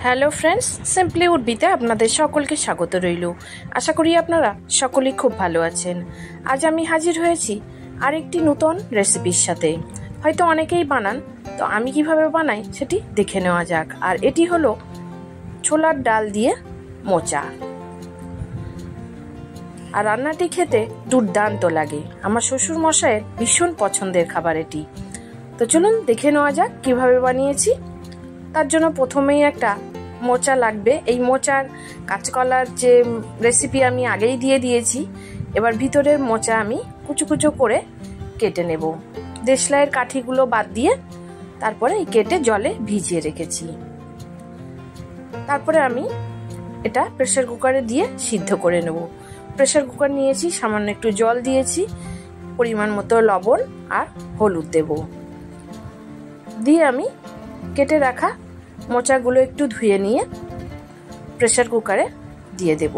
Hello friends, simply উডবিতে আপনাদের সকলকে স্বাগত রইল। আশা করি আপনারা সকলেই খুব ভালো আছেন। আজ আমি হাজির হয়েছি আরেকটি নতুন রেসিপির সাথে। হয়তো অনেকেই বানান, তো আমি কিভাবে বানাই সেটি দেখে নেওয়া যাক। আর এটি হলো ছোলার ডাল দিয়ে মোচা। আর রান্নাটি খেতে দুর্দান্ত লাগে। আমার শ্বশুর মশাইয়ের ভীষণ পছন্দের খাবার এটি। তো চলুন দেখে নেওয়া যাক কিভাবে বানিয়েছি। তার জন্য প্রথমেই একটা মোচা লাগবে। এই মোচার কাঁচকলার যে রেসিপি আমি আগেই দিয়ে দিয়েছি। এবার ভিতরের মোচা আমি কুচো কুচো করে কেটে নেব। দেশলাইয়ের কাঠিগুলো বাদ দিয়ে তারপরে এই কেটে জলে ভিজিয়ে রেখেছি। তারপরে আমি এটা প্রেসার কুকারে দিয়ে সিদ্ধ করে নেব। প্রেসার কুকার নিয়েছি, সামান্য একটু জল দিয়েছি, পরিমাণ মতো লবণ আর হলুদ দেব। দিয়ে আমি কেটে রাখা মোচাগুলো একটু ধুয়ে নিয়ে প্রেসার কুকারে দিয়ে দেব।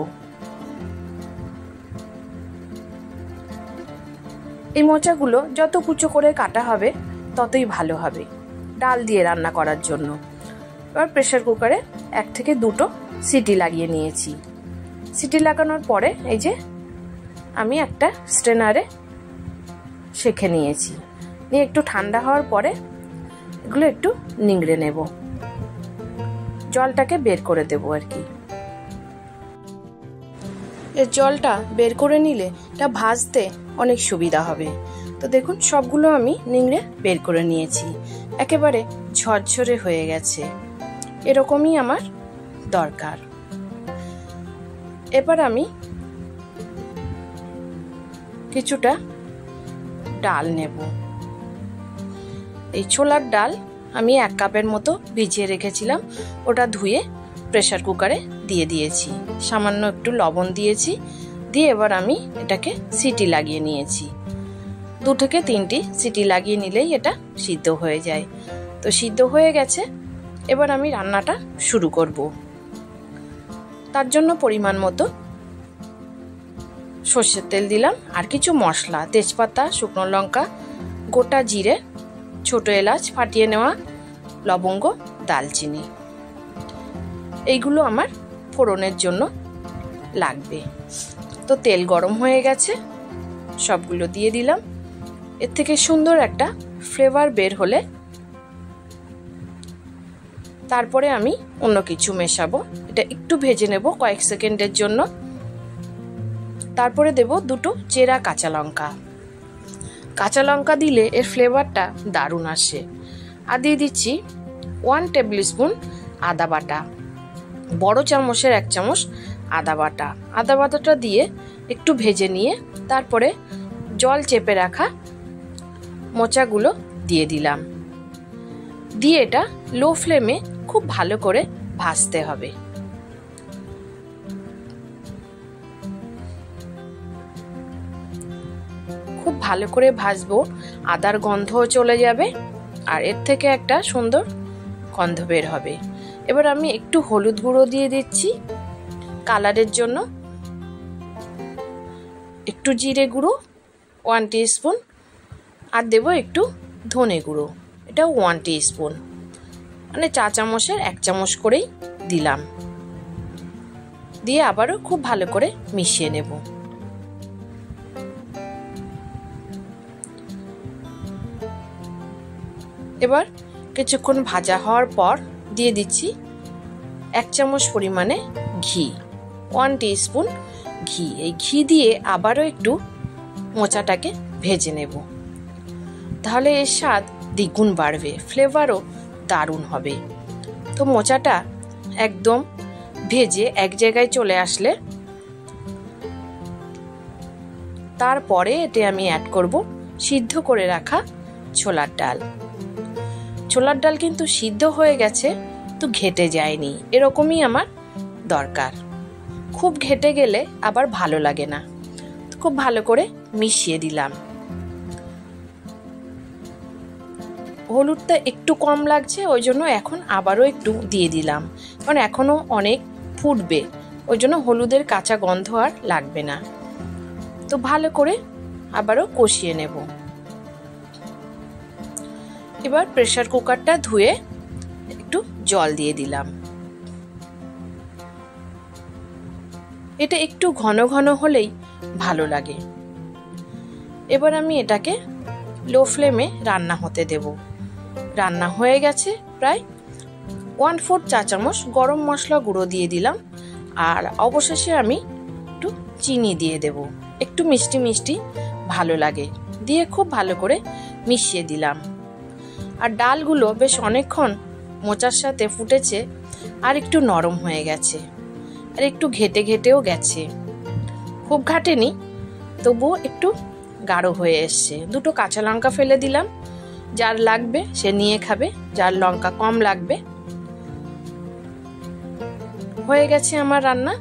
এই মোচাগুলো যত কুচো করে কাটা হবে ততই ভালো হবে ডাল দিয়ে রান্না করার জন্য। এবার প্রেসার কুকারে 1 থেকে 2টো সিটি লাগিয়ে নিয়েছি। সিটি লাগানোর পরে এই যে আমি একটা স্ট্রেনারে সেঁকে নিয়েছি। নিয়ে একটু ঠান্ডা হওয়ার পরে এগুলো একটু নিংড়ে নেব, জলটাকে বের করে দেব আর কি। এর জলটা বের করে নিলে এটা ভাজতে অনেক সুবিধা হবে। তো দেখুন সবগুলো আমি নিংড়ে বের করে নিয়েছি। একেবারে ঝরঝরে হয়ে গেছে, এরকমই আমার দরকার। এবার আমি কিছুটা ডাল নেব। এই ছোলার ডাল আমি 1 কাপের মতো ভিজিয়ে রেখেছিলাম, ওটা ধুয়ে প্রেসার কুকারে দিয়ে দিয়েছি। সামান্য একটু লবণ দিয়েছি। দিয়ে এবার আমি এটাকে সিটি লাগিয়ে নিয়েছি। 2 থেকে 3টি সিটি লাগিয়ে নিলেই এটা সিদ্ধ হয়ে যায়। তো সিদ্ধ হয়ে গেছে, এবার আমি রান্নাটা শুরু করব। তার জন্য পরিমাণ মতো সর্ষের তেল দিলাম আর কিছু মশলা, তেজপাতা, শুকনো লঙ্কা, গোটা জিরে, ছোট এলাচ ফাটিয়ে নেওয়া, লবঙ্গ, দালচিনি, এইগুলো আমার ফোড়নের জন্য লাগবে। তো তেল গরম হয়ে গেছে, সবগুলো দিয়ে দিলাম। এর থেকে সুন্দর একটা ফ্লেভার বের হলে তারপরে আমি অন্য কিছু মেশাবো। এটা একটু ভেজে নেব কয়েক সেকেন্ডের জন্য। তারপরে দেব 2টো চেরা কাঁচা লঙ্কা। কাঁচা লঙ্কা দিলে এর ফ্লেভারটা দারুণ আসে। আর দিয়ে দিচ্ছি 1 টেবিল স্পুন আদা বাটা, বড় চামচের 1 চামচ আদা বাটা। আদা বাটাটা দিয়ে একটু ভেজে নিয়ে তারপরে জল চেপে রাখা মোচাগুলো দিয়ে দিলাম। দিয়ে এটা লো ফ্লেমে খুব ভালো করে ভাজতে হবে। খুব ভালো করে ভাজবো, আদার গন্ধও চলে যাবে আর এর থেকে একটা সুন্দর গন্ধ বের হবে। এবার আমি একটু হলুদ গুঁড়ো দিয়ে দিচ্ছি কালারের জন্য, একটু জিরে গুঁড়ো 1 টিস্পুন, আর দেব একটু ধনে গুঁড়ো, এটাও 1 টিস্পুন, মানে 4 চামচের 1 চামচ করেই দিলাম। দিয়ে আবারও খুব ভালো করে মিশিয়ে নেব। এবার কিছুক্ষণ ভাজা হওয়ার পর দিয়ে দিচ্ছি 1 চামচ পরিমাণে ঘি, 1 টিস্পুন ঘি। এই ঘি দিয়ে আবারও একটু মোচাটাকে ভেজে নেব, তাহলে এর স্বাদ দ্বিগুণ বাড়বে, ফ্লেভারও দারুণ হবে। তো মোচাটা একদম ভেজে এক জায়গায় চলে আসলে তারপরে এতে আমি অ্যাড করব সিদ্ধ করে রাখা ছোলার ডাল। ছোলার ডাল কিন্তু সিদ্ধ হয়ে গেছে, তো ঘেটে যায়নি, এরকমই আমার দরকার। খুব ঘেটে গেলে আবার ভালো লাগে না। খুব ভালো করে মিশিয়ে দিলাম। হলুদটা একটু কম লাগছে, ওই জন্য এখন আবারও একটু দিয়ে দিলাম, কারণ এখনো অনেক ফুটবে, ওই জন্য হলুদের কাঁচা গন্ধ আর লাগবে না। তো ভালো করে আবারও কষিয়ে নেব। এবার প্রেসার কুকারটা ধুয়ে একটু জল দিয়ে দিলাম। এটা একটু ঘন ঘন হলেই ভালো লাগে। এবার আমি এটাকে লো ফ্লেমে রান্না হতে দেব। রান্না হয়ে গেছে প্রায়। 1/4 চা চামচ গরম মশলা গুঁড়ো দিয়ে দিলাম, আর অবশেষে আমি একটু চিনি দিয়ে দেব। একটু মিষ্টি মিষ্টি ভালো লাগে, দিয়ে খুব ভালো করে মিশিয়ে দিলাম। আর ডালগুলো বেশ অনেকক্ষণ মোচার সাথে ফুটেছে, আর একটু নরম হয়ে গেছে, আর একটু ঘেটে ঘেটেও গেছে। খুব ঘাটেনি, তবুও একটু গাঢ় হয়ে এসছে। 2টো কাঁচা লঙ্কা ফেলে দিলাম, যার লাগবে সে নিয়ে খাবে, যার লঙ্কা কম লাগবে। হয়ে গেছে আমার রান্না।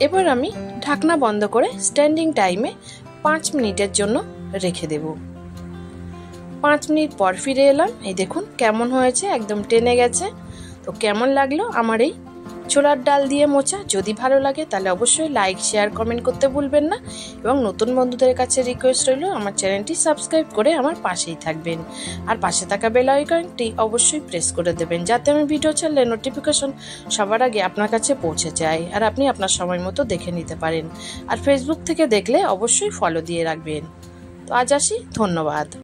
এবার আমি ঢাকনা বন্ধ করে স্ট্যান্ডিং টাইমে 5 মিনিটের জন্য রেখে দেব। 5 মিনিট পর ফিরে এলাম। এই দেখুন কেমন হয়েছে, একদম টেনে গেছে। তো কেমন লাগলো আমার এই ছোলার ডাল দিয়ে মোচা? যদি ভালো লাগে তাহলে অবশ্যই লাইক, শেয়ার, কমেন্ট করতে ভুলবেন না। এবং নতুন বন্ধুদের কাছে রিকোয়েস্ট রইল, আমার চ্যানেলটি সাবস্ক্রাইব করে আমার পাশেই থাকবেন। আর পাশে থাকা বেল আইকনটি অবশ্যই প্রেস করে দেবেন, যাতে আমি ভিডিও ছাড়লে নোটিফিকেশন সবার আগে আপনার কাছে পৌঁছে যায়, আর আপনি আপনার সময় মতো দেখে নিতে পারেন। আর ফেসবুক থেকে দেখলে অবশ্যই ফলো দিয়ে রাখবেন। তো আজ আসি, ধন্যবাদ।